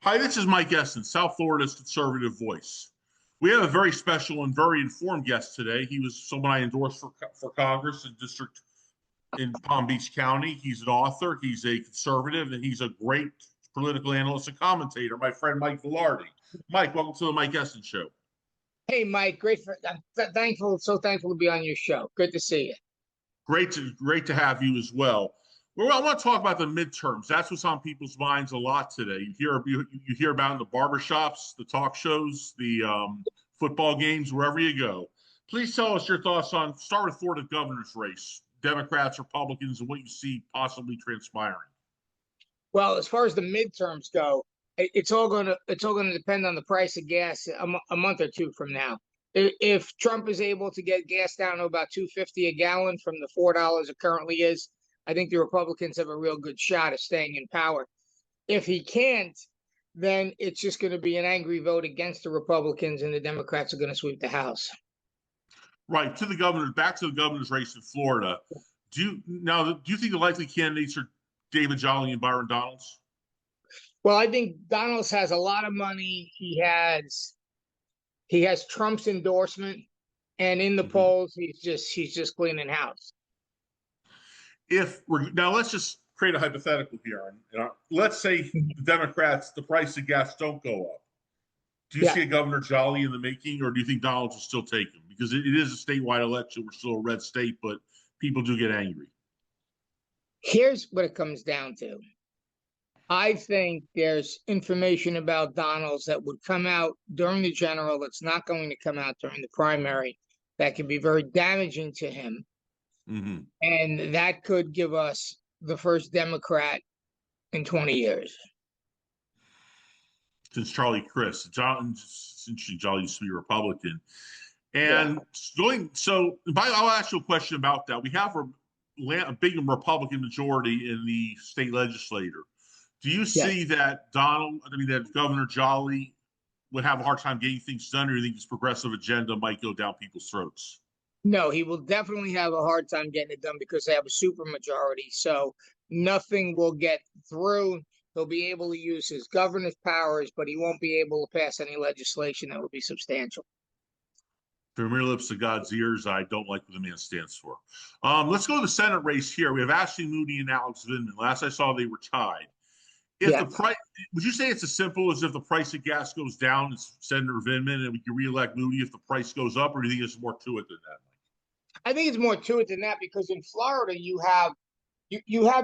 Hi, this is Mike Essen, South Florida's conservative voice. We have a very special and very informed guest today. He was someone I endorsed for Congress in district in Palm Beach County. He's an author, he's a conservative, and he's a great political analyst and commentator, my friend Mike Vilardi. Mike, welcome to the Mike Essen Show. Hey, Mike, I'm so thankful to be on your show. Good to see you. Great to have you as well. Well, I want to talk about the midterms. That's what's on people's minds a lot today. You hear about in the barbershops, the talk shows, the football games, wherever you go. Please tell us your thoughts on, start with Florida governor's race, Democrats, Republicans, and what you see possibly transpiring. Well, as far as the midterms go, it's all going to depend on the price of gas a month or two from now. If Trump is able to get gas down to about $2.50 a gallon from the $4 it currently is, I think the Republicans have a real good shot of staying in power. If he can't, then it's just going to be an angry vote against the Republicans, and the Democrats are going to sweep the House. Right. Back to the governor's race in Florida. Do you think the likely candidates are David Jolly and Byron Donalds? Well, I think Donalds has a lot of money. He has Trump's endorsement, and in the polls, he's just cleaning house. Now let's just create a hypothetical here, and let's say the Democrats, the price of gas don't go up. Do you see a Governor Jolly in the making, or do you think Donalds will still take him? Because it is a statewide election. We're still a red state, but people do get angry. Here's what it comes down to. I think there's information about Donalds that would come out during the general that's not going to come out during the primary that could be very damaging to him. Mm-hmm. And that could give us the first Democrat in 20 years. Since Charlie Crist. Since Jolly used to be Republican. And I'll ask you a question about that. We have a big Republican majority in the state legislature. Do you see that that Governor Jolly would have a hard time getting things done, or do you think his progressive agenda might go down people's throats? No, he will definitely have a hard time getting it done because they have a supermajority. So nothing will get through. He'll be able to use his governor's powers, but he won't be able to pass any legislation that would be substantial. From your lips to God's ears, I don't like what the man stands for. Let's go to the Senate race here. We have Ashley Moody and Alex Vindman. Last I saw, they were tied. The price, would you say it's as simple as if the price of gas goes down, it's Senator Vindman, and we can reelect Moody if the price goes up, or do you think there's more to it than that, Mike? I think it's more to it than that, because in Florida you have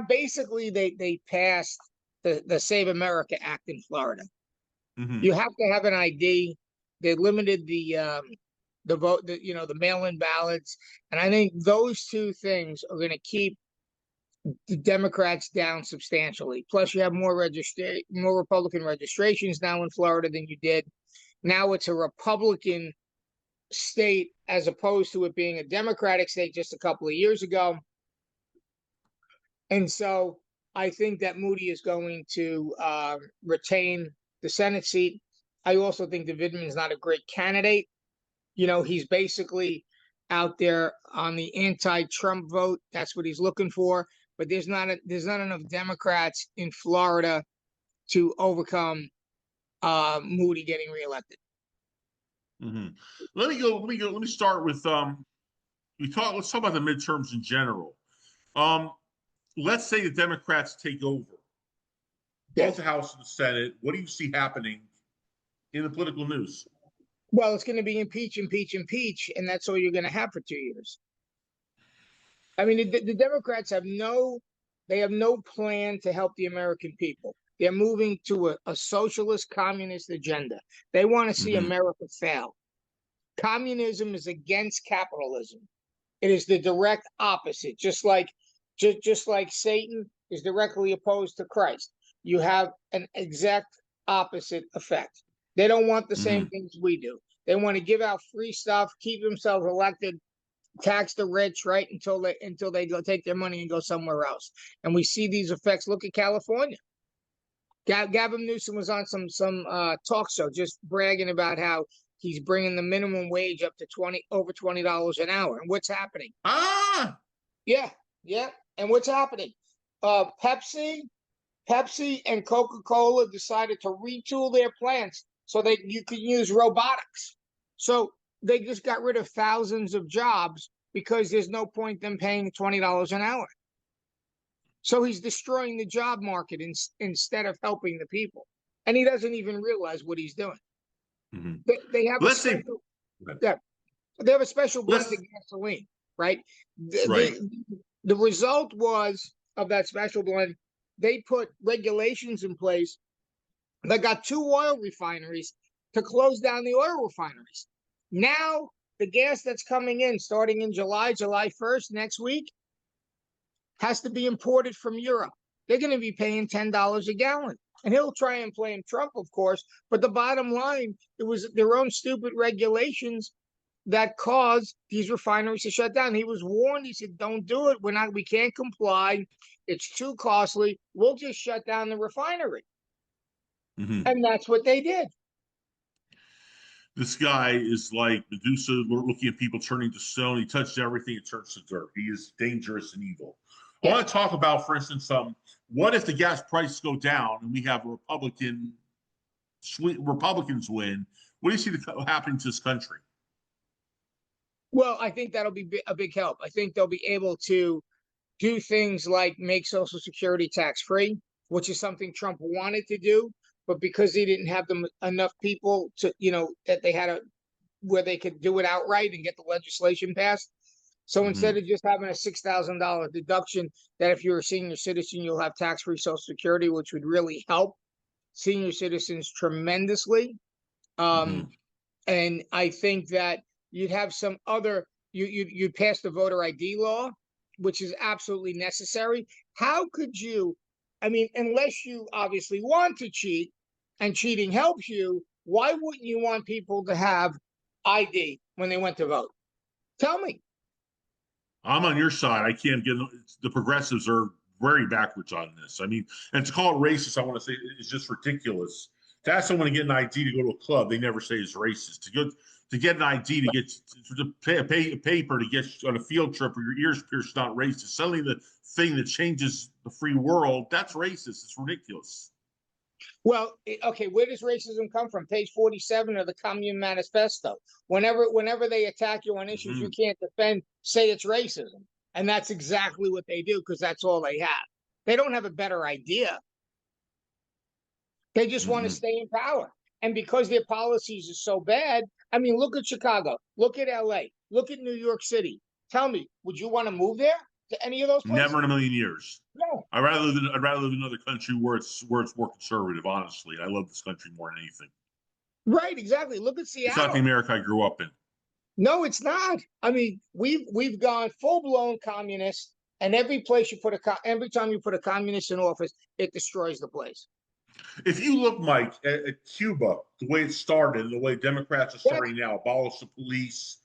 basically they passed the Save America Act in Florida. Mm-hmm. You have to have an ID. They limited the vote, the mail-in ballots, and I think those two things are going to keep the Democrats down substantially. Plus, you have more Republican registrations now in Florida than you did. Now it's a Republican state as opposed to it being a Democratic state just a couple of years ago. And so I think that Moody is going to retain the Senate seat. I also think that Vindman is not a great candidate. He's basically out there on the anti-Trump vote. That's what he's looking for. But there's not enough Democrats in Florida to overcome Moody getting reelected. Mm-hmm. Let me start with let's talk about the midterms in general. Let's say the Democrats take over both the House and the Senate. What do you see happening in the political news? Well, it's going to be impeach, impeach, impeach, and that's all you're going to have for 2 years. I mean, the Democrats have no plan to help the American people. They're moving to a socialist communist agenda. They want to see America fail. Communism is against capitalism. It is the direct opposite. Just like Satan is directly opposed to Christ. You have an exact opposite effect. They don't want the same things we do. They want to give out free stuff, keep themselves elected, tax the rich, right, until they go take their money and go somewhere else. And we see these effects. Look at California. Gavin Newsom was on some talk show just bragging about how he's bringing the minimum wage up to over $20 an hour. And what's happening? Yeah. And what's happening? Pepsi Pepsi and Coca-Cola decided to retool their plants so that you could use robotics. So they just got rid of thousands of jobs because there's no point them paying $20 an hour. So he's destroying the job market instead of helping the people. And he doesn't even realize what he's doing. Mm-hmm. They have Let's a special, yeah, they have a special blend let's of gasoline, right? right. The result was of that special blend, they put regulations in place that got 2 oil refineries to close down the oil refineries. Now, the gas that's coming in starting in July 1st, next week, has to be imported from Europe. They're going to be paying $10 a gallon. And he'll try and blame Trump, of course. But the bottom line, it was their own stupid regulations that caused these refineries to shut down. He was warned. He said, don't do it. We can't comply. It's too costly. We'll just shut down the refinery. Mm-hmm. And that's what they did. This guy is like Medusa looking at people turning to stone. He touches everything, it turns to dirt. He is dangerous and evil. I want to talk about, for instance, what if the gas prices go down and we have Republicans win? What do you see happening to this country? Well, I think that'll be a big help. I think they'll be able to do things like make Social Security tax-free, which is something Trump wanted to do, but because he didn't have enough people to, that they had where they could do it outright and get the legislation passed. So instead of just having a $6,000 deduction, that if you're a senior citizen, you'll have tax-free Social Security, which would really help senior citizens tremendously. And I think that you'd have some other, you'd pass the voter ID law, which is absolutely necessary. How could you, unless you obviously want to cheat and cheating helps you, why wouldn't you want people to have ID when they went to vote? Tell me. I'm on your side. I can't get the progressives are very backwards on this. And to call it racist, I want to say is just ridiculous. To ask someone to get an ID to go to a club, they never say it's racist. To get an ID to pay a paper to get on a field trip or your ears pierced, not racist. Suddenly the thing that changes the free world, that's racist. It's ridiculous. Well, okay, where does racism come from? Page 47 of the Commune Manifesto. Whenever they attack you on issues you can't defend, say it's racism. And that's exactly what they do, because that's all they have. They don't have a better idea. They just want to stay in power. And because their policies are so bad, look at Chicago, look at LA, look at New York City. Tell me, would you want to move there to any of those places? Never in a million years. No. I'd rather live in another country where it's more conservative, honestly. I love this country more than anything. Right, exactly. Look at Seattle. It's not the America I grew up in. No, it's not. We've gone full blown communist, and every time you put a communist in office, it destroys the place. If you look, Mike, at Cuba, the way it started, and the way Democrats are starting now, abolish the police,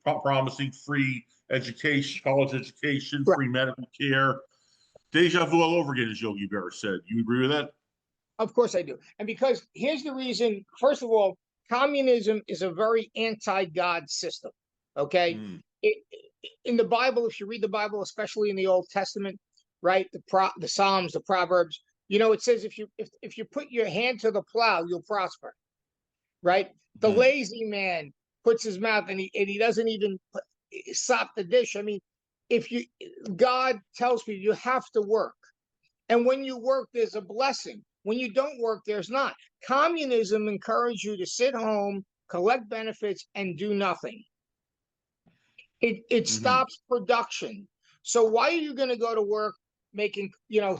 promising free education, college education, free medical care, deja vu all over again, as Yogi Berra said. You agree with that? Of course I do. And because here's the reason. First of all, communism is a very anti-God system. Okay, in the Bible, if you read the Bible, especially in the Old Testament, right, the Psalms, the Proverbs, it says if you put your hand to the plow, you'll prosper. Right? The lazy man puts his mouth and he doesn't even sop the dish. God tells people you have to work, and when you work, there's a blessing. When you don't work, there's not. Communism encourages you to sit home, collect benefits, and do nothing. It stops production. So why are you going to go to work making,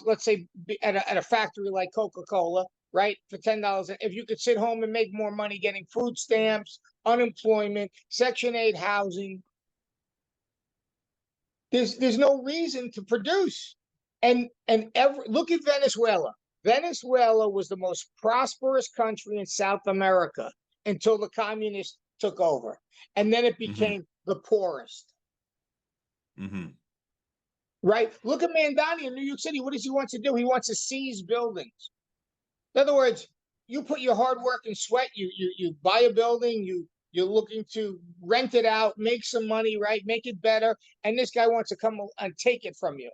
let's say at a factory like Coca-Cola, right, for $10, if you could sit home and make more money getting food stamps, unemployment, Section 8 housing? There's no reason to produce. And look at Venezuela. Venezuela was the most prosperous country in South America until the communists took over. And then it became the poorest. Right? Look at Mandani in New York City. What does he want to do? He wants to seize buildings. In other words, you put your hard work and sweat, you buy a building, you're looking to rent it out, make some money, right? Make it better. And this guy wants to come and take it from you,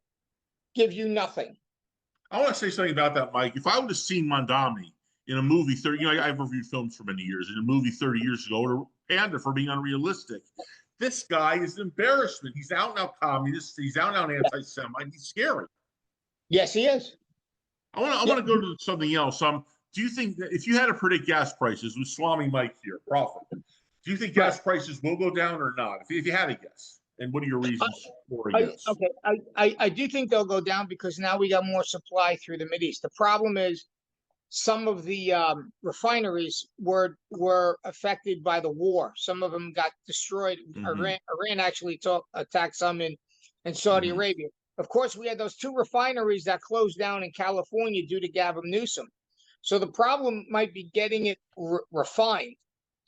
give you nothing. I want to say something about that, Mike. If I would have seen Mondami in a movie 30, I've reviewed films for many years, in a movie 30 years ago, or Panda for being unrealistic. This guy is an embarrassment. He's out and out communist. He's out and out anti-Semite. He's scary. Yes, he is. I want to go to something else. Do you think that if you had to predict gas prices with Salami Mike here, Prophet, do you think gas prices will go down or not? If you had to guess, and what are your reasons for against? I do think they'll go down because now we got more supply through the Mideast. The problem is some of the refineries were affected by the war. Some of them got destroyed. Iran actually attacked some in Saudi Arabia. Of course, we had those 2 refineries that closed down in California due to Gavin Newsom. So the problem might be getting it refined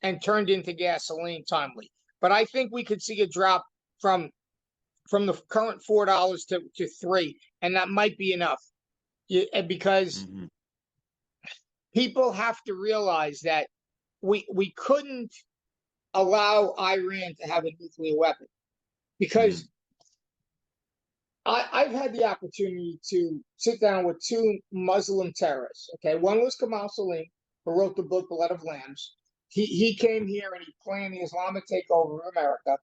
and turned into gasoline timely. But I think we could see a drop from the current $4 to $3, and that might be enough. Because people have to realize that we couldn't allow Iran to have a nuclear weapon, because I've had the opportunity to sit down with 2 Muslim terrorists. Okay, one was Kamal Salim, who wrote the book Blood of Lambs. He came here and he planned the Islamic takeover of America,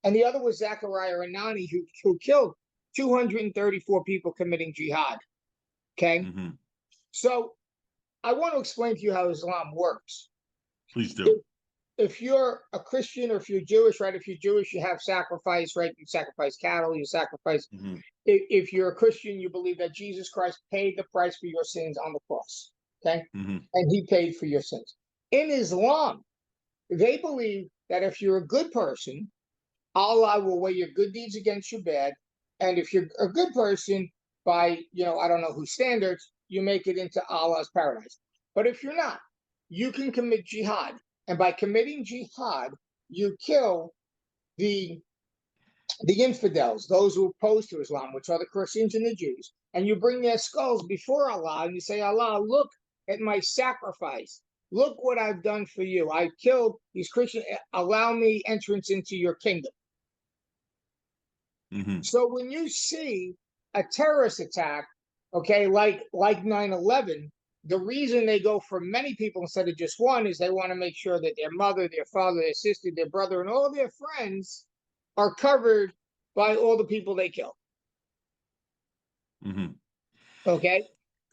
and the other was Zachariah Anani, who killed 234 people committing jihad. Okay, so I want to explain to you how Islam works. Please do. If you're a Christian or if you're Jewish, right? If you're Jewish, you have sacrifice, right? You sacrifice cattle, you sacrifice. If you're a Christian, you believe that Jesus Christ paid the price for your sins on the cross, okay? And he paid for your sins. In Islam, they believe that if you're a good person, Allah will weigh your good deeds against your bad. And if you're a good person, by, I don't know whose standards, you make it into Allah's paradise. But if you're not, you can commit jihad. And by committing jihad, you kill the infidels, those who oppose to Islam, which are the Christians and the Jews. And you bring their skulls before Allah and you say, Allah, look at my sacrifice. Look what I've done for you. I killed these Christians. Allow me entrance into your kingdom. So when you see a terrorist attack, okay, like 9/11, the reason they go for many people instead of just one is they want to make sure that their mother, their father, their sister, their brother, and all their friends are covered by all the people they kill. Okay?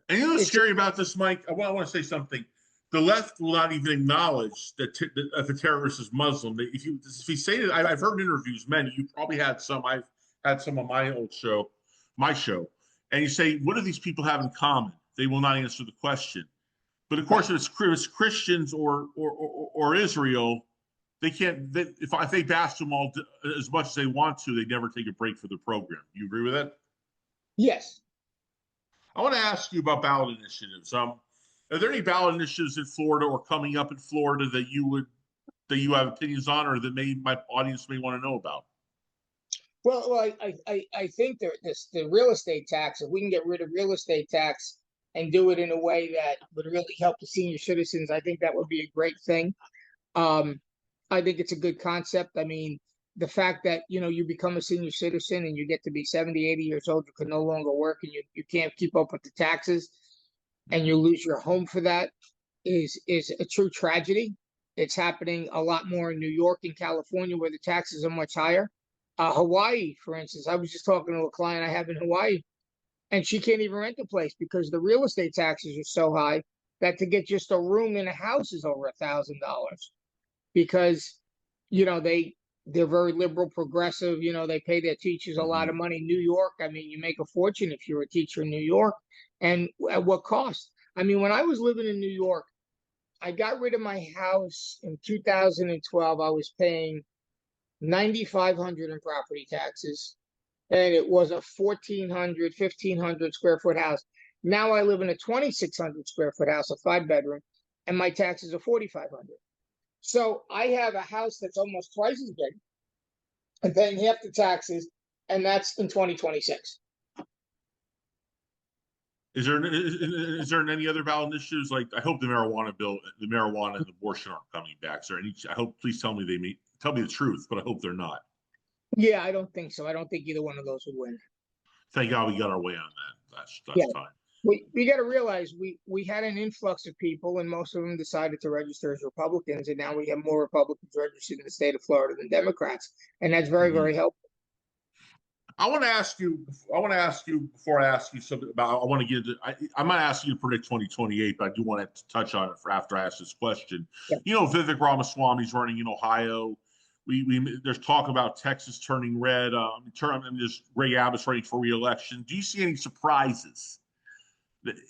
And you know what's scary about this, Mike? I want to say something. The left will not even acknowledge that if a terrorist is Muslim. If you say that, I've heard interviews, many, you probably had some. I've had some on my old show, and you say, what do these people have in common? They will not answer the question. But of course, if it's Christians or Israel, they can't. If they bash them all as much as they want to, they never take a break for the program. You agree with that? Yes. I want to ask you about ballot initiatives. Are there any ballot initiatives in Florida or coming up in Florida that you have opinions on, or that my audience may want to know about? Well, I think the real estate tax, if we can get rid of real estate tax and do it in a way that would really help the senior citizens, I think that would be a great thing. I think it's a good concept. I mean, the fact that, you become a senior citizen and you get to be 70, 80 years old, you can no longer work and you can't keep up with the taxes and you lose your home for that is a true tragedy. It's happening a lot more in New York and California where the taxes are much higher. Hawaii, for instance, I was just talking to a client I have in Hawaii, and she can't even rent a place because the real estate taxes are so high that to get just a room in a house is over $1,000 because, they're very liberal, progressive. They pay their teachers a lot of money. New York, I mean, you make a fortune if you're a teacher in New York. And at what cost? I mean, when I was living in New York, I got rid of my house in 2012. I was paying $9,500 in property taxes, and it was a 1,400, 1,500 square foot house. Now I live in a 2,600 square foot house, a 5-bedroom, and my taxes are $4,500. So I have a house that's almost twice as big and paying half the taxes, and that's in 2026. Is there any other ballot initiatives? Like, I hope the marijuana bill, the marijuana and abortion aren't coming back. So please tell me tell me the truth, but I hope they're not. Yeah, I don't think so. I don't think either one of those would win. Thank God we got our way on that. That's fine. We got to realize we had an influx of people, and most of them decided to register as Republicans, and now we have more Republicans registered in the state of Florida than Democrats, and that's very, Mhm. very helpful. I want to ask you. I want to ask you before I ask you something about. I want to get. I might ask you to predict 2028, but I do want to touch on it for after I ask this question. Yeah. You know, Vivek Ramaswamy's running in Ohio. There's talk about Texas turning red. There's Ray Abbott's running for re-election. Do you see any surprises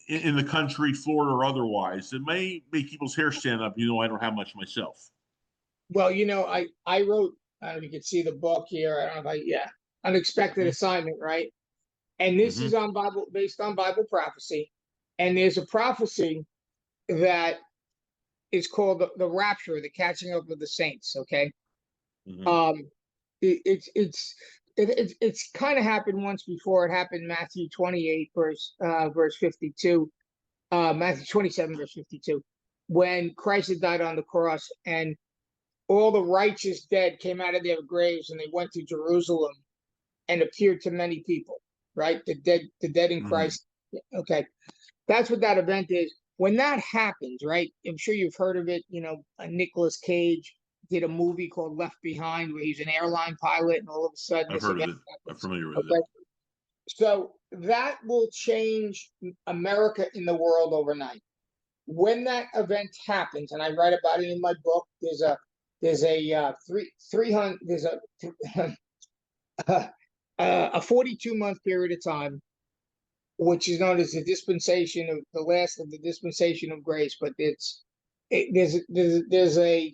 in the country, Florida or otherwise, that may make people's hair stand up? You know, I don't have much myself. Well, I wrote. You can see the book here. I don't know if Unexpected Mm-hmm. Assignment, right? And this Mm-hmm. is on Bible, based on Bible prophecy. And there's a prophecy that is called the rapture, the catching up of the saints. Okay. Mm-hmm. It's kind of happened once before. It happened in Matthew 28 verse 52, Matthew 27 verse 52, when Christ had died on the cross, and all the righteous dead came out of their graves, and they went to Jerusalem and appeared to many people. Right, the dead in Christ. Okay, that's what that event is. When that happens, right? I'm sure you've heard of it. Nicolas Cage did a movie called Left Behind, where he's an airline pilot, and all of a sudden I've this heard of event it. I'm happens. familiar with Okay, it. so that will change America in the world overnight. When that event happens, and I write about it in my book, there's a 42-month period of time, which is known as the dispensation of the last of the dispensation of grace. But there's a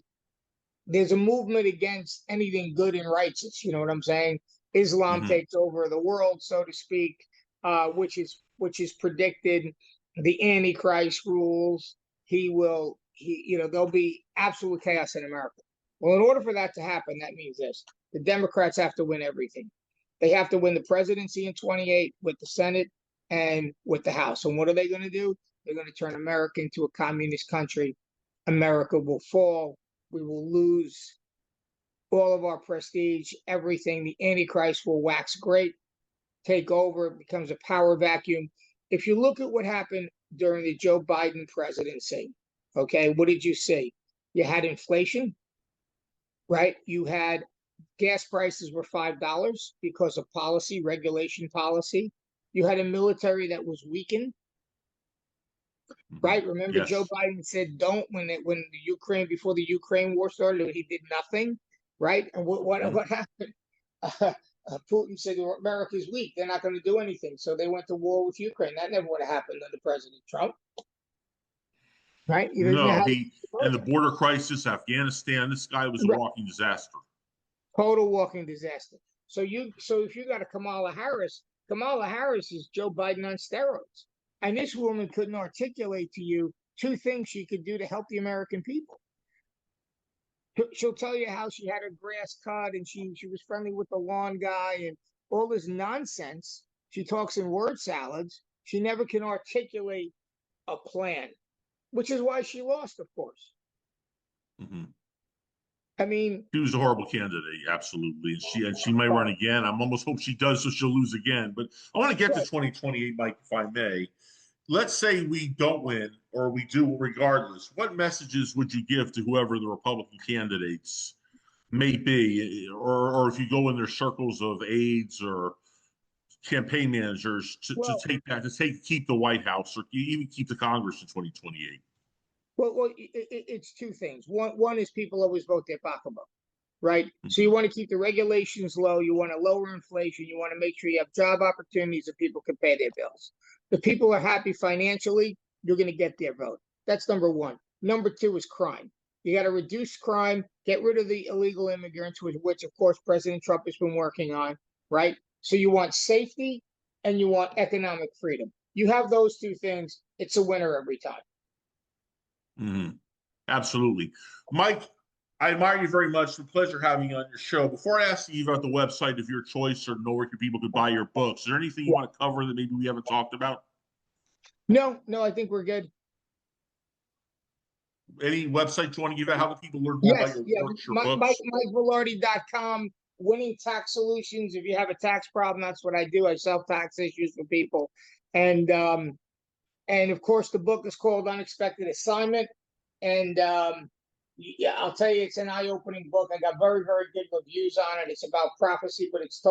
movement against anything good and righteous. You know what I'm saying? Islam Mm-hmm. takes over the world, so to speak, which is predicted. The Antichrist rules. There'll be absolute chaos in America. Well, in order for that to happen, that means this: the Democrats have to win everything. They have to win the presidency in 28 with the Senate and with the House. And what are they going to do? They're going to turn America into a communist country. America will fall. We will lose all of our prestige, everything. The Antichrist will wax great, take over. It becomes a power vacuum. If you look at what happened during the Joe Biden presidency, okay, what did you see? You had inflation, right? You had gas prices were $5 because of policy, regulation policy. You had a military that was weakened, right? Remember, Yes. Joe Biden said, "Don't," before the Ukraine war started, he did nothing, right? And what happened? Putin said America's weak; they're not going to do anything, so they went to war with Ukraine. That never would have happened under President Trump, right? You didn't No, have and the border crisis, Afghanistan. This guy was a right. walking disaster. Total walking disaster. So if you got a Kamala Harris is Joe Biden on steroids. And this woman couldn't articulate to you two things she could do to help the American people. She'll tell you how she had her grass cut, and she was friendly with the lawn guy, and all this nonsense. She talks in word salads. She never can articulate a plan, which is why she lost, of course. Mm-hmm. I mean, She was a horrible candidate, absolutely, and she may run again. I'm almost hope she does, so she'll lose again. But I want to get to 2028, Mike, if I may. Let's say we don't win, or we do regardless. What messages would you give to whoever the Republican candidates may be, or if you go in their circles of aides or campaign managers keep the White House or even keep the Congress in 2028? Well, it's two things. One is people always vote their pocketbook, right? Mm-hmm. So you want to keep the regulations low. You want to lower inflation. You want to make sure you have job opportunities that people can pay their bills. If people are happy financially, you're going to get their vote. That's number one. Number two is crime. You got to reduce crime, get rid of the illegal immigrants, which of course President Trump has been working on, right? So you want safety and you want economic freedom. You have those two things, it's a winner every time. Mm-hmm. Absolutely. Mike, I admire you very much. It's a pleasure having you on your show. Before I ask you about the website of your choice or know where people could buy your books, is there anything you want to cover that maybe we haven't talked about? No, I think we're good. Any website you want to give out? How do people learn more about your works, your books? MikeVilardi.com, Winning Tax Solutions. If you have a tax problem, that's what I do. I solve tax issues for people. And And of course, the book is called Unexpected Assignment. And yeah, I'll tell you, it's an eye-opening book. I got very, very good reviews on it. It's about prophecy, but it's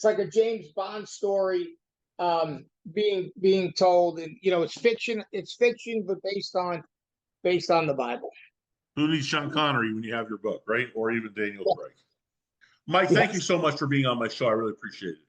like a James Bond story being told. And it's fiction. It's fiction, but based on the Bible. Who needs Sean Connery when you have your book, right? Or even Daniel Craig. Mike, thank you so much for being on my show. I really appreciate it.